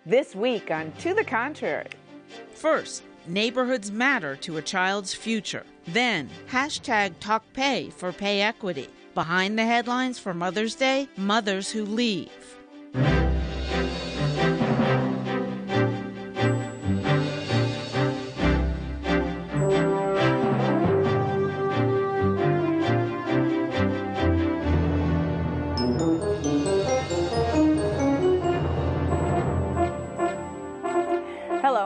This week on To the Contrary. First, neighborhoods matter to a child's future. Then, hashtag TalkPay for pay equity. Behind the headlines for Mother's Day, mothers who leave.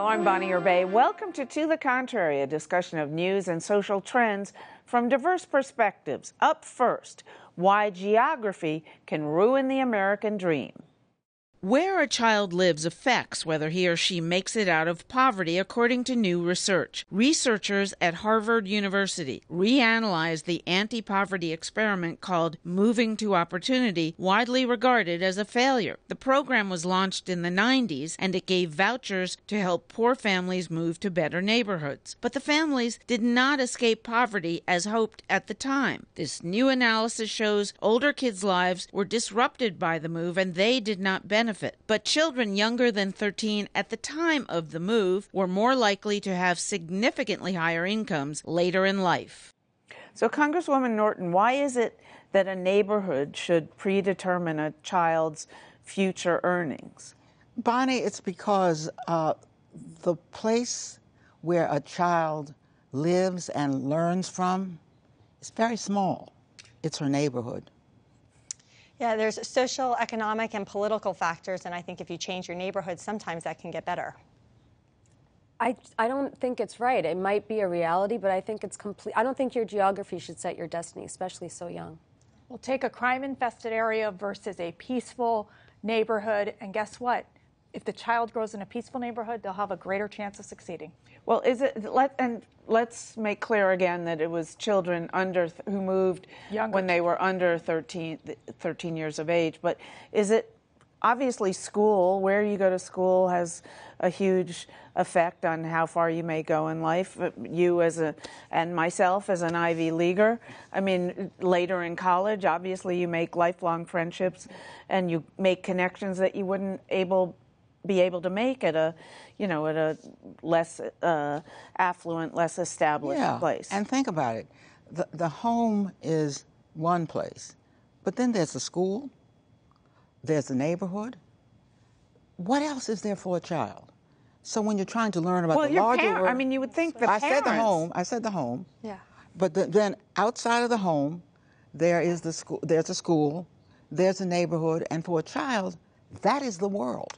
I'm Bonnie Urbay. Welcome to the Contrary, a discussion of news and social trends from diverse perspectives. Up first, why geography can ruin the American dream. Where a child lives affects whether he or she makes it out of poverty, according to new research. Researchers at Harvard University reanalyzed the anti-poverty experiment called Moving to Opportunity, widely regarded as a failure. The program was launched in the 90s, and it gave vouchers to help poor families move to better neighborhoods. But the families did not escape poverty as hoped at the time. This new analysis shows older kids' lives were disrupted by the move, and they did not benefit. But children younger than 13 at the time of the move were more likely to have significantly higher incomes later in life. So, Congresswoman Norton, why is it that a neighborhood should predetermine a child's future earnings? Bonnie, it's because the place where a child lives and learns from is very small. It's her neighborhood. Yeah, there's social, economic, and political factors, and I think if you change your neighborhood, sometimes that can get better. I don't think it's right. It might be a reality, but I think it's complete. I don't think your geography should set your destiny, especially so young. We'll take a crime-infested area versus a peaceful neighborhood, and guess what? If the child grows in a peaceful neighborhood, they'll have a greater chance of succeeding. Well, let's make clear again that it was children who moved when they were under 13 years of age. But is it obviously school, where you go to school has a huge effect on how far you may go in life. You and myself as an Ivy Leaguer. I mean, later in college, obviously you make lifelong friendships and you make connections that you wouldn't be able to make at a less affluent, less established place. And think about it. The home is one place, but then there's the school, there's the neighborhood. What else is there for a child? So when you're trying to learn about the larger world, I mean, you would think the parents. I said the home. Yeah. But then outside of the home, there is the school. There's a school, there's a neighborhood, and for a child, that is the world.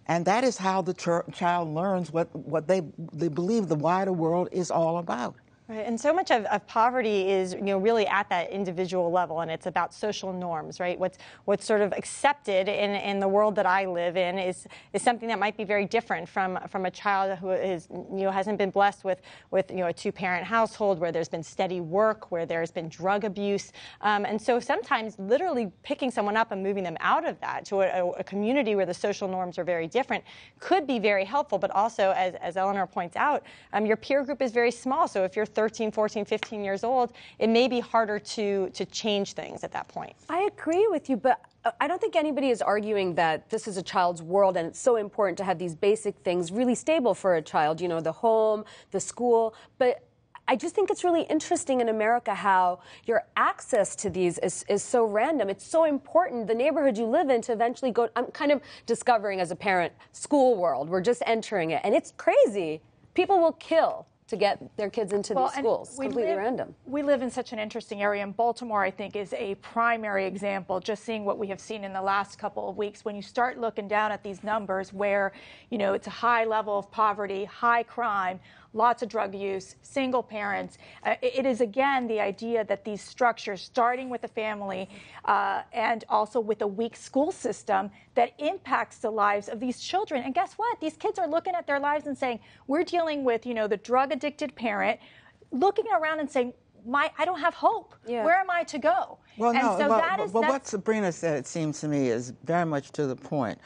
And that is how the child learns what they believe the wider world is all about. Right. And so much of poverty is, really at that individual level, and it's about social norms, right? What's sort of accepted in the world that I live in is something that might be very different from a child who is, hasn't been blessed with a two-parent household where there's been steady work, where there's been drug abuse. And so sometimes literally picking someone up and moving them out of that to a community where the social norms are very different could be very helpful. But also, as Eleanor points out, your peer group is very small. So if you're 13, 14, 15 years old, it may be harder to change things at that point. I agree with you, but I don't think anybody is arguing that this is a child's world and it's so important to have these basic things really stable for a child, the home, the school. But I just think it's really interesting in America how your access to these is so random. It's so important, the neighborhood you live in, to eventually go. I'm kind of discovering as a parent, school world. We're just entering it, and it's crazy. People will kill to get their kids into these schools. Completely random. We live in such an interesting area, and Baltimore, I think, is a primary example, just seeing what we have seen in the last couple of weeks. When you start looking down at these numbers where, it's a high level of poverty, high crime, lots of drug use, single parents. It is, again, the idea that these structures, starting with the family and also with a weak school system, that impacts the lives of these children. And guess what? These kids are looking at their lives and saying, we're dealing with, the drug-addicted parent, looking around and saying, I don't have hope. Yeah. Where am I to go? Well, what Sabrina said, it seems to me, is very much to the point.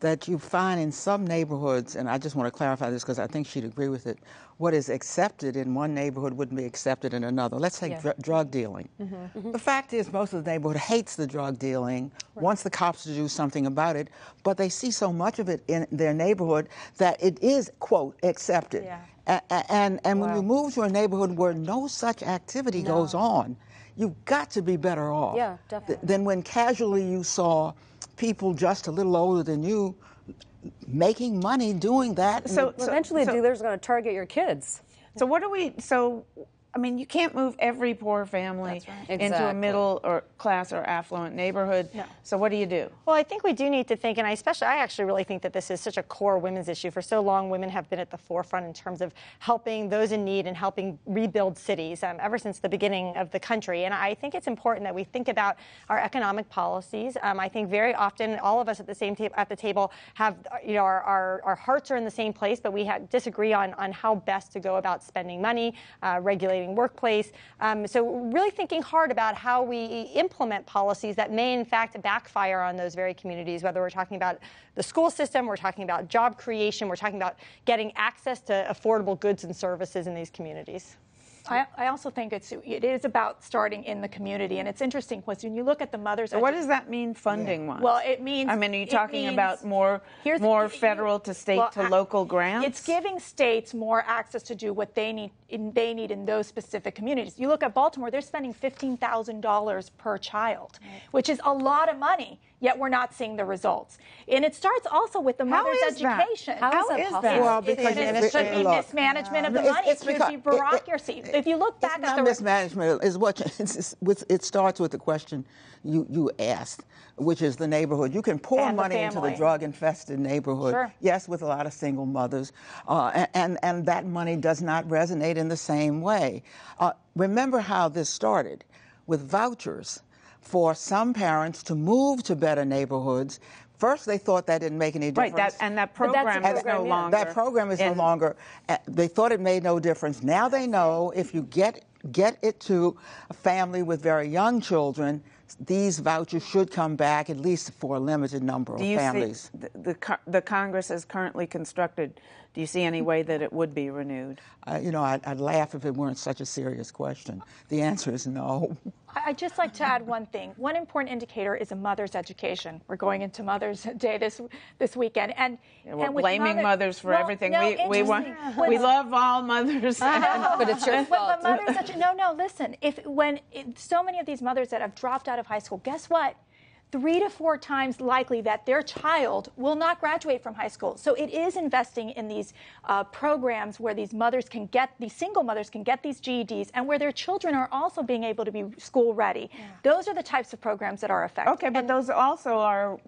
that you find in some neighborhoods, and I just want to clarify this because I think she'd agree with it, what is accepted in one neighborhood wouldn't be accepted in another. Let's take drug dealing. The fact is most of the neighborhood hates the drug dealing, wants the cops to do something about it, but they see so much of it in their neighborhood that it is, quote, accepted. And when you move to a neighborhood where no such activity goes on, you've got to be better off than when casually you saw people just a little older than you making money doing that. So eventually dealers are going to target your kids. So what do we, I mean, you can't move every poor family into a middle or class or affluent neighborhood. No. So what do you do? Well, I think we do need to think, and I actually really think that this is such a core women's issue. For so long, women have been at the forefront in terms of helping those in need and helping rebuild cities ever since the beginning of the country. And I think it's important that we think about our economic policies. I think very often all of us at the table have, our hearts are in the same place, but we disagree on how best to go about spending money, regulating workplace. So really thinking hard about how we implement policies that may in fact backfire on those very communities, whether we're talking about the school system, we're talking about job creation, we're talking about getting access to affordable goods and services in these communities. I also think it is about starting in the community, and it's interesting because when you look at the mothers. So what does that mean funding-wise? Well, it means. I mean, are you talking about more federal to state to local grants? It's giving states more access to do what they need in those specific communities. You look at Baltimore; they're spending $15,000 per child, which is a lot of money. Yet we're not seeing the results. And it starts also with the mother's education. How is that? Well, because it should be mismanagement of the money. It should be bureaucracy. If you look back at the mismanagement, it starts with the question you asked, which is the neighborhood. You can pour money into the drug-infested neighborhood, yes, with a lot of single mothers, and that money does not resonate in the same way. Remember how this started with vouchers for some parents to move to better neighborhoods. First, they thought that didn't make any difference. Right, and that program is no longer. That program is no longer. They thought it made no difference. Now they know if you get it to a family with very young children, these vouchers should come back at least for a limited number of families. The Congress is currently constructed. Do you see any way that it would be renewed? I'd laugh if it weren't such a serious question. The answer is no. I'd just like to add one thing. One important indicator is a mother's education. We're going into Mother's Day this weekend, and we're blaming mothers for everything. We love all mothers, but it's your fault. But mothers, no. Listen, so many of these mothers that have dropped out of high school, guess what? 3 to 4 times likely that their child will not graduate from high school. So it is investing in these programs where these single mothers can get these GEDs, and where their children are also being able to be school ready. Yeah. Those are the types of programs that are effective. Okay, but those also are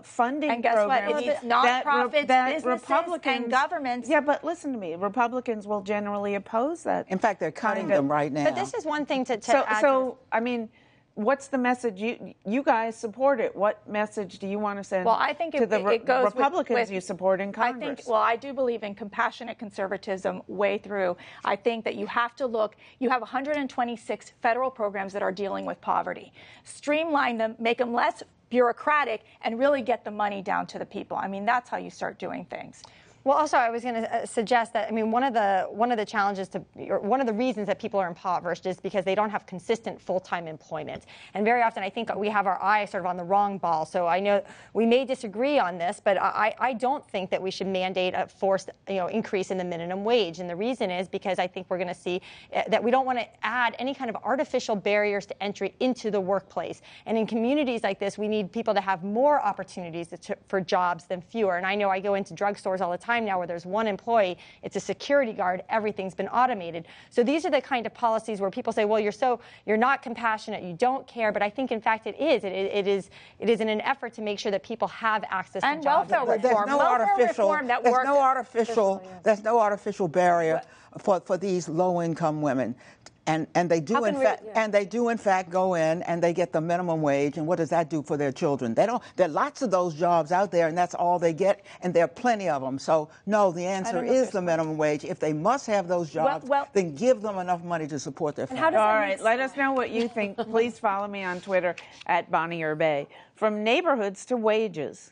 funding and guess programs. What? It needs nonprofits, businesses, and governments. Yeah, but listen to me. Republicans will generally oppose that. In fact, they're cutting them right now. But this is one thing to add. So, I mean, what's the message? You guys support it. What message do you want to send to the Republicans you support in Congress? I do believe in compassionate conservatism way through. I think that you have to look. You have 126 federal programs that are dealing with poverty. Streamline them, make them less bureaucratic, and really get the money down to the people. I mean, that's how you start doing things. Well, also, I was going to suggest that, I mean, one of the challenges or one of the reasons that people are impoverished is because they don't have consistent full-time employment. And very often, I think we have our eye sort of on the wrong ball. So I know we may disagree on this, but I don't think that we should mandate a forced, increase in the minimum wage. And the reason is because I think we're going to see that we don't want to add any kind of artificial barriers to entry into the workplace. And in communities like this, we need people to have more opportunities for jobs than fewer. And I know I go into drugstores all the time now where there's one employee, it's a security guard, everything's been automated. So these are the kind of policies where people say, well, you're not compassionate, you don't care, but I think in fact it is. It is in an effort to make sure that people have access to jobs. And welfare reform. There's no artificial barrier for these low-income women. And they do in fact go in and they get the minimum wage, and what does that do for their children? There are lots of those jobs out there, and that's all they get, and there are plenty of them. So no, the answer is the minimum wage. If they must have those jobs, then give them enough money to support their family. All right, let us know what you think. Please follow me on Twitter @BonnieUrbay. From neighborhoods to wages.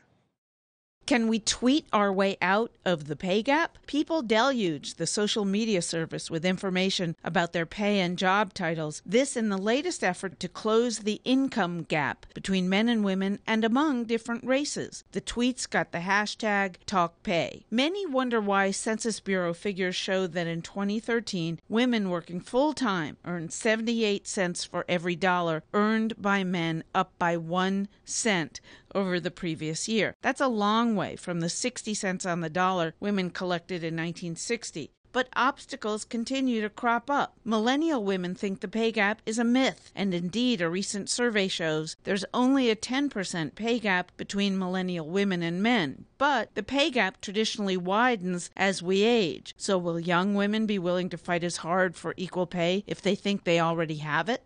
Can we tweet our way out of the pay gap? People deluged the social media service with information about their pay and job titles, this in the latest effort to close the income gap between men and women and among different races. The tweets got the hashtag TalkPay. Many wonder why Census Bureau figures show that in 2013, women working full-time earned 78 cents for every dollar earned by men, up by 1 cent over the previous year. That's a long way from the 60 cents on the dollar women collected in 1960. But obstacles continue to crop up. Millennial women think the pay gap is a myth, and indeed a recent survey shows there's only a 10% pay gap between millennial women and men. But the pay gap traditionally widens as we age. So will young women be willing to fight as hard for equal pay if they think they already have it?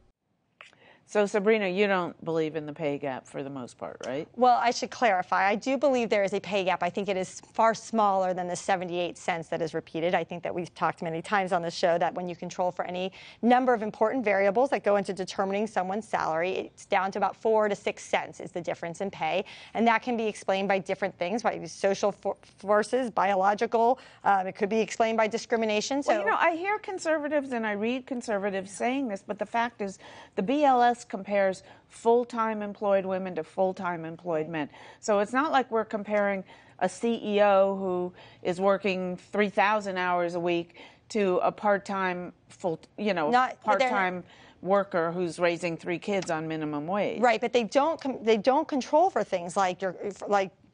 So, Sabrina, you don't believe in the pay gap for the most part, right? Well, I should clarify. I do believe there is a pay gap. I think it is far smaller than the 78 cents that is repeated. I think that we've talked many times on the show that when you control for any number of important variables that go into determining someone's salary, it's down to about 4 to 6 cents is the difference in pay. And that can be explained by different things, by social forces, biological. It could be explained by discrimination. So, well, you know, I hear conservatives and I read conservatives saying this, but the fact is the BLS compares full-time employed women to full-time employed men. So it's not like we're comparing a CEO who is working 3,000 hours a week to a part-time part-time worker who's raising 3 kids on minimum wage. Right, but they don't control for things like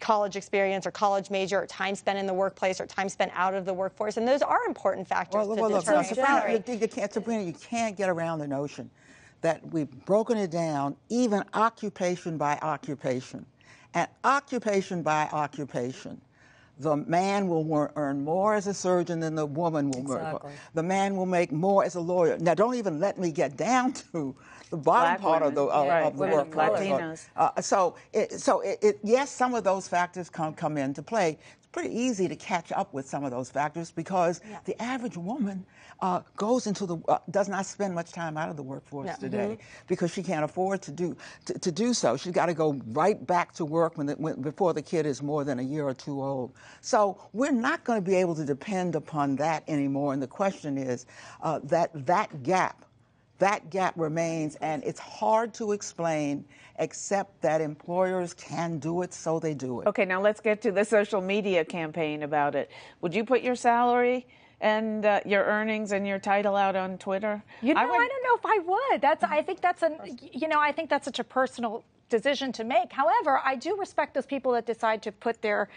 college experience or college major or time spent in the workplace or time spent out of the workforce, and those are important factors to determine salary. Sabrina, you can't get around the notion that we've broken it down even occupation by occupation. And occupation by occupation, the man will earn more as a surgeon than the woman will earn. The man will make more as a lawyer. Now, don't even let me get down to the bottom part of the workforce. Yes, some of those factors come into play. It's pretty easy to catch up with some of those factors because the average woman does not spend much time out of the workforce today because she can't afford to do so. She's got to go right back to work before the kid is more than a year or 2 old. So we're not going to be able to depend upon that anymore. And the question is that gap remains, and it's hard to explain except that employers can do it, so they do it. Okay, now let's get to the social media campaign about it. Would you put your salary and your earnings and your title out on Twitter? You know, I don't know if I would. I think that's such a personal decision to make. However, I do respect those people that decide to put their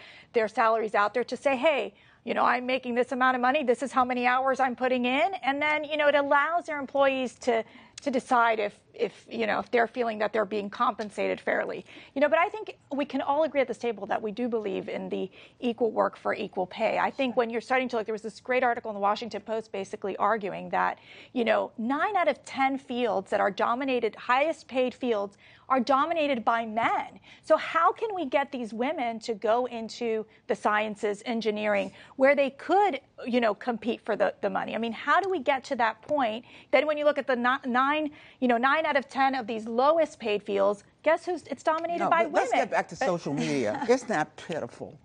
salaries out there to say, hey, you know, I'm making this amount of money. This is how many hours I'm putting in. And then, you know, it allows their employees to decide if they're feeling that they're being compensated fairly. You know, but I think we can all agree at this table that we do believe in the equal work for equal pay. I think when you're starting to look, there was this great article in the Washington Post basically arguing that, you know, 9 out of 10 fields that are dominated, highest paid fields, are dominated by men. So how can we get these women to go into the sciences, engineering, where they could, you know, compete for the money? I mean, how do we get to that point? Then when you look at the 9 out of 10 of these lowest paid fields, guess who's it's dominated by women? Let's get back to social media. Isn't that pitiful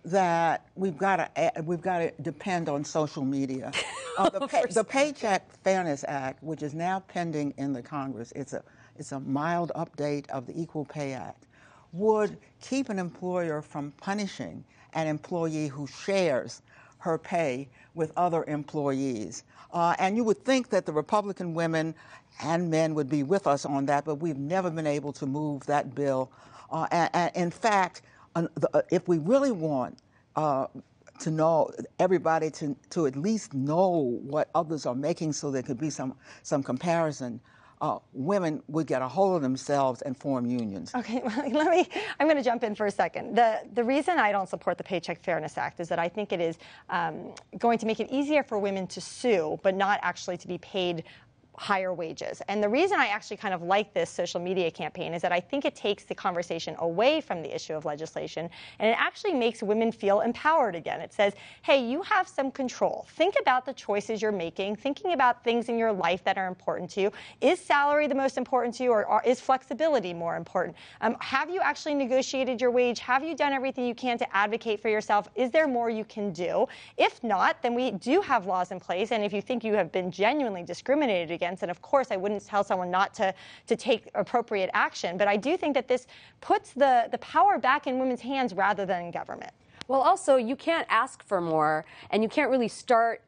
that we've got to depend on social media? The Paycheck Fairness Act, which is now pending in the Congress, it's a mild update of the Equal Pay Act, would keep an employer from punishing an employee who shares her pay with other employees. And you would think that the Republican women and men would be with us on that, but we've never been able to move that bill. And in fact, if we really want to know everybody to at least know what others are making so there could be some comparison, women would get a hold of themselves and form unions. Okay, well, I'm going to jump in for a second. The reason I don't support the Paycheck Fairness Act is that I think it is going to make it easier for women to sue, but not actually to be paid higher wages. And the reason I actually kind of like this social media campaign is that I think it takes the conversation away from the issue of legislation, and it actually makes women feel empowered again. It says, hey, you have some control. Think about the choices you're making, thinking about things in your life that are important to you. Is salary the most important to you, or is flexibility more important? Have you actually negotiated your wage? Have you done everything you can to advocate for yourself? Is there more you can do? If not, then we do have laws in place, and if you think you have been genuinely discriminated against, and of course I wouldn't tell someone not to take appropriate action, but I do think that this puts the power back in women's hands rather than in government. Well, also, you can't ask for more, and you can't really start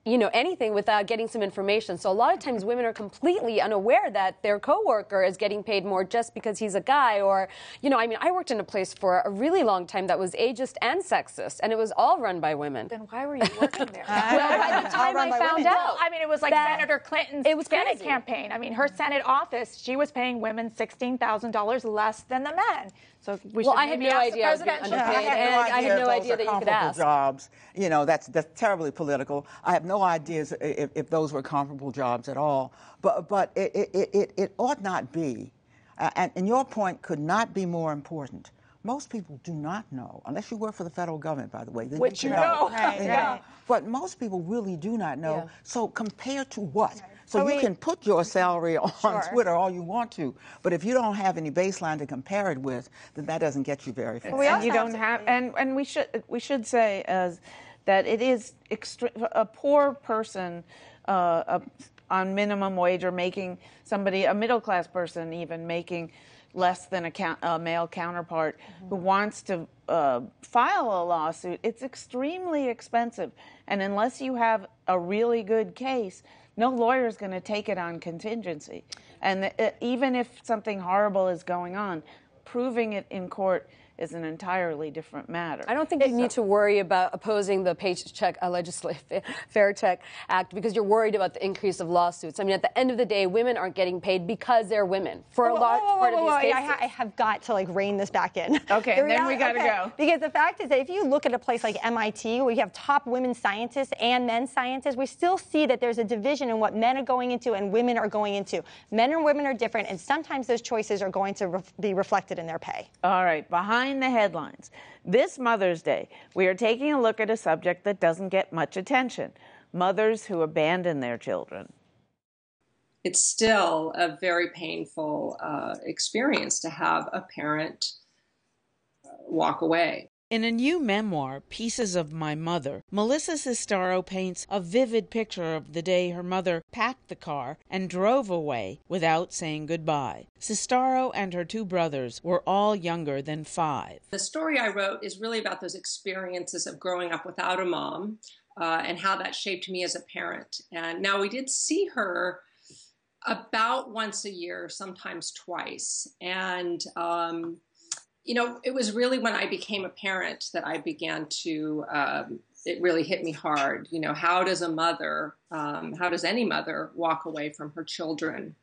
anything without getting some information. So a lot of times women are completely unaware that their coworker is getting paid more just because he's a guy, or, I worked in a place for a really long time that was ageist and sexist, and it was all run by women. Then why were you working there? Well, by the time I found out. It was like Senator Clinton's Senate campaign. Her Senate office, she was paying women $16,000 less than the men. So I had no idea I was being underpaid, and I had no idea that you could ask. Jobs, that's terribly political. I have no idea if those were comparable jobs at all. But it ought not be, and your point could not be more important. Most people do not know, unless you work for the federal government, by the way. Which you know. Right. But most people really do not know. Yeah. So compared to what? Right. So you can put your salary on Twitter all you want to, but if you don't have any baseline to compare it with, then that doesn't get you very far. And you don't have, and we should say that it is a poor person on minimum wage, or making a middle class person even making less than a male counterpart who wants to file a lawsuit. It's extremely expensive, and unless you have a really good case, no lawyer is going to take it on contingency. And even if something horrible is going on, proving it in court is an entirely different matter. I don't think you need to worry about opposing the Paycheck Fair Check Act because you're worried about the increase of lawsuits. At the end of the day, women aren't getting paid because they're women. For a large part of these cases. I have got to rein this back in. Okay, then we got to go. Because the fact is that if you look at a place like MIT, where you have top women scientists and men scientists, we still see that there's a division in what men are going into and women are going into. Men and women are different, and sometimes those choices are going to be reflected in their pay. All right, behind the headlines. This Mother's Day, we are taking a look at a subject that doesn't get much attention: mothers who abandon their children. It's still a very painful experience to have a parent walk away. In a new memoir, Pieces of My Mother, Melissa Sestaro paints a vivid picture of the day her mother packed the car and drove away without saying goodbye. Sestaro and her two brothers were all younger than 5. The story I wrote is really about those experiences of growing up without a mom and how that shaped me as a parent. And now we did see her about once a year, sometimes twice. And it was really when I became a parent that I began to, it really hit me hard. How does any mother walk away from her children?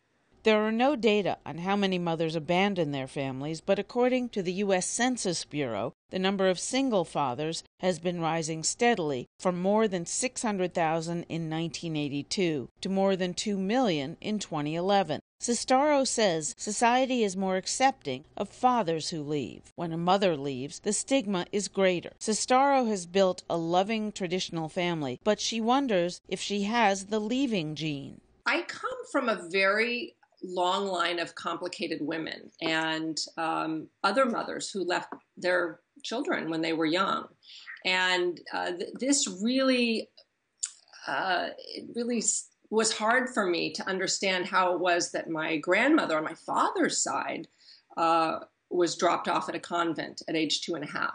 There are no data on how many mothers abandon their families, but according to the U.S. Census Bureau, the number of single fathers has been rising steadily from more than 600,000 in 1982 to more than 2 million in 2011. Sestaro says society is more accepting of fathers who leave. When a mother leaves, the stigma is greater. Sestaro has built a loving traditional family, but she wonders if she has the leaving gene. I come from a very long line of complicated women and other mothers who left their children when they were young. And this really was hard for me to understand how it was that my grandmother on my father's side was dropped off at a convent at age 2.5.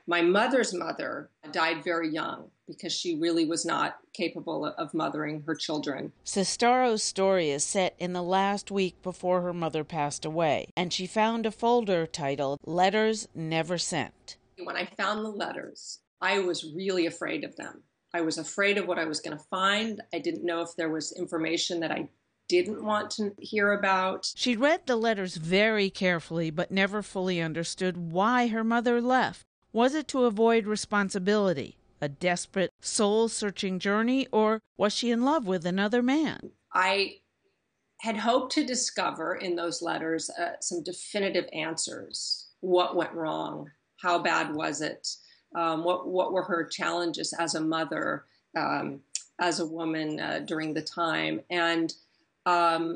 My mother's mother died very young because she really was not capable of mothering her children. Sestaro's story is set in the last week before her mother passed away, and she found a folder titled Letters Never Sent. When I found the letters, I was really afraid of them. I was afraid of what I was going to find. I didn't know if there was information that I didn't want to hear about. She read the letters very carefully, but never fully understood why her mother left. Was it to avoid responsibility, a desperate, soul-searching journey, or was she in love with another man? I had hoped to discover in those letters some definitive answers. What went wrong? How bad was it? What were her challenges as a mother, as a woman during the time? And I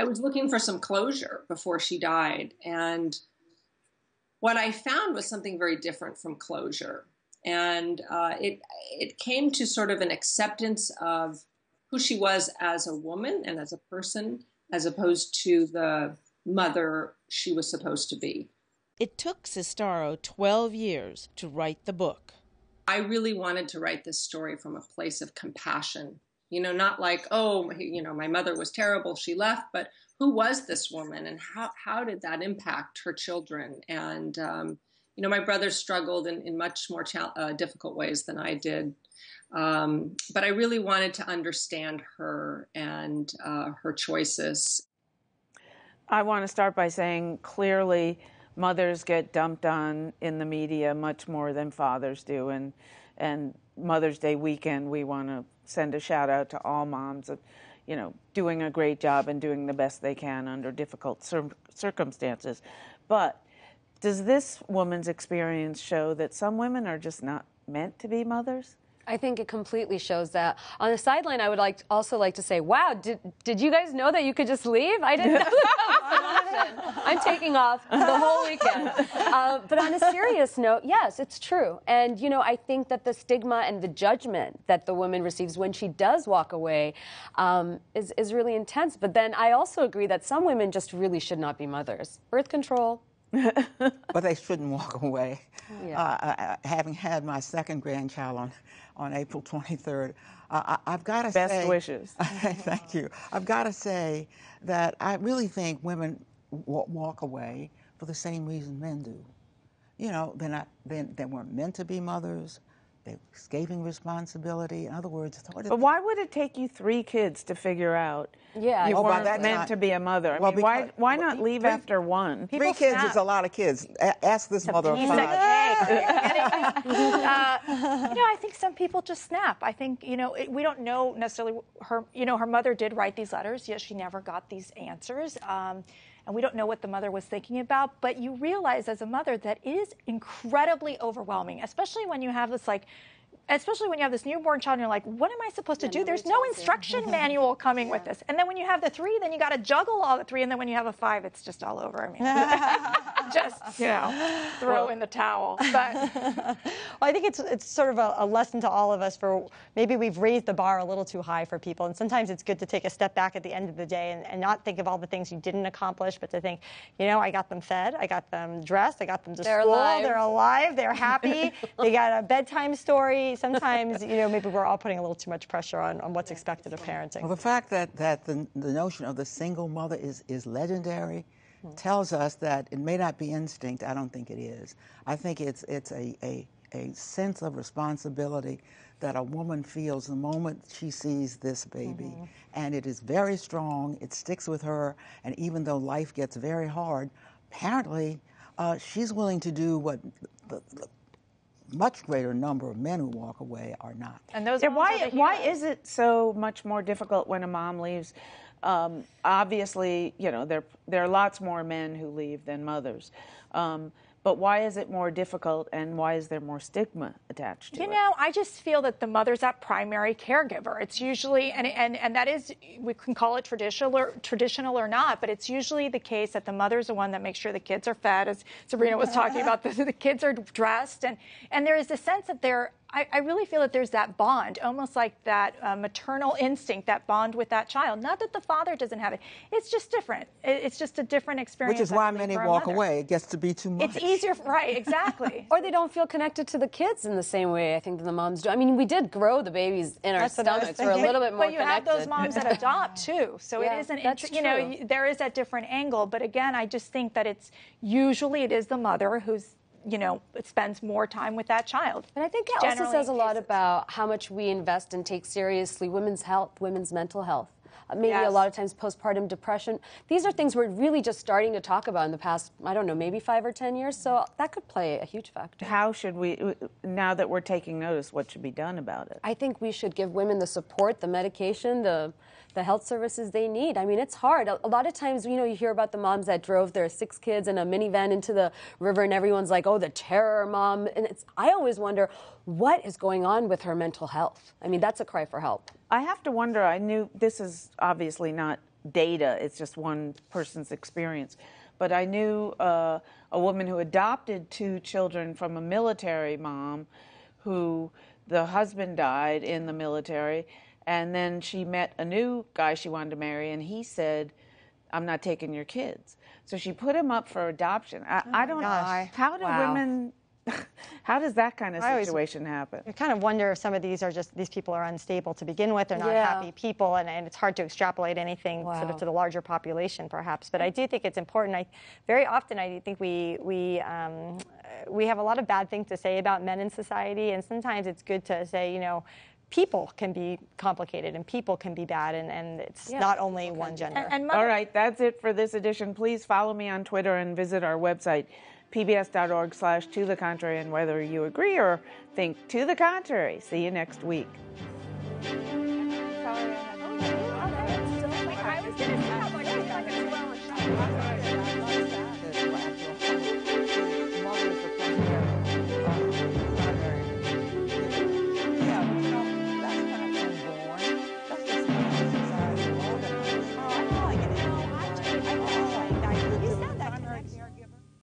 was looking for some closure before she died. And what I found was something very different from closure. And it came to sort of an acceptance of who she was as a woman and as a person, as opposed to the mother she was supposed to be. It took Sestaro 12 years to write the book. I really wanted to write this story from a place of compassion. Not like, oh, my mother was terrible, she left, but who was this woman and how did that impact her children? And, my brother struggled in much more difficult ways than I did. But I really wanted to understand her and her choices. I want to start by saying clearly mothers get dumped on in the media much more than fathers do. And Mother's Day weekend, we want to send a shout out to all moms, doing a great job and doing the best they can under difficult circumstances. But does this woman's experience show that some women are just not meant to be mothers? I think it completely shows that. On the sideline, I would also like to say, wow, did you guys know that you could just leave? I didn't know that. I'm taking off the whole weekend. But on a serious note, yes, it's true. And, I think that the stigma and the judgment that the woman receives when she does walk away is really intense. But then I also agree that some women just really should not be mothers. Birth control. But they shouldn't walk away. Yeah. Having had my second grandchild on April 23rd, I've got to say... Best wishes. Thank you. I've got to say that I really think women walk away for the same reason men do. They weren't meant to be mothers. They're escaping responsibility. In other words, but why would it take you 3 kids to figure out you weren't meant to be a mother? I mean, why not leave after 1? 3 kids is a lot of kids. Ask this mother of 5. I think some people just snap. I think, we don't know necessarily her, her mother did write these letters. Yes, she never got these answers. And we don't know what the mother was thinking about, but you realize as a mother that it is incredibly overwhelming, especially when you have this newborn child and you're like, what am I supposed to do? There's no instruction manual coming with this. And then when you have the 3, then you got to juggle all the 3. And then when you have a 5, it's just all over. I mean, just, throw in the towel. But well, I think it's sort of a lesson to all of us for maybe we've raised the bar a little too high for people. And sometimes it's good to take a step back at the end of the day and not think of all the things you didn't accomplish, but to think, I got them fed, I got them dressed, I got them to school, they're alive, they're happy, they got a bedtime story. Sometimes, maybe we're all putting a little too much pressure on what's expected of parenting. Well, the fact that the notion of the single mother is legendary tells us that it may not be instinct. I don't think it is. I think it's a sense of responsibility that a woman feels the moment she sees this baby. And it is very strong. It sticks with her. And even though life gets very hard, apparently she's willing to do what the much greater number of men who walk away are not. And those why is it so much more difficult when a mom leaves? Obviously, there are lots more men who leave than mothers. But why is it more difficult, and why is there more stigma attached to it? I just feel that the mother's that primary caregiver. It's usually, and that is, we can call it traditional or not, but it's usually the case that the mother's the one that makes sure the kids are fed, as Sabrina was talking about, the kids are dressed, and there is a sense that I really feel that there's that bond, almost like that maternal instinct, that bond with that child. Not that the father doesn't have it. It's just different. It's just a different experience. Which is why many walk away. It gets to be too much. It's easier, right, exactly. Or they don't feel connected to the kids in the same way, I think, that the moms do. I mean, we did grow the babies in our stomachs. We're a little bit more connected. But you have those moms that adopt, too. So it is there is that different angle. But again, I just think that it is the mother who's spends more time with that child. And I think it also says a lot about how much we invest and take seriously women's health, women's mental health. maybe a lot of times postpartum depression. These are things we're really just starting to talk about in the past, I don't know, maybe 5 or 10 years. So that could play a huge factor. How should we, now that we're taking notice, what should be done about it? I think we should give women the support, the medication, the health services they need. I mean, it's hard. A lot of times, you hear about the moms that drove their 6 kids in a minivan into the river and everyone's like, oh, the terror mom. And I always wonder, what is going on with her mental health? I mean, that's a cry for help. I have to wonder, I knew this is obviously not data, it's just one person's experience, but I knew a woman who adopted 2 children from a military mom who the husband died in the military, and then she met a new guy she wanted to marry, and he said, I'm not taking your kids. So she put him up for adoption. I don't know. How do women, how does that kind of situation happen? I kind of wonder if some of these people are unstable to begin with. They're not happy people, and it's hard to extrapolate anything sort of to the larger population, perhaps. But I do think it's important. Very often I think we have a lot of bad things to say about men in society, and sometimes it's good to say, people can be complicated and people can be bad, and it's not only one gender. All right, that's it for this edition. Please follow me on Twitter and visit our website, pbs.org/tothecontrary, and whether you agree or think to the contrary. See you next week. I was going to say,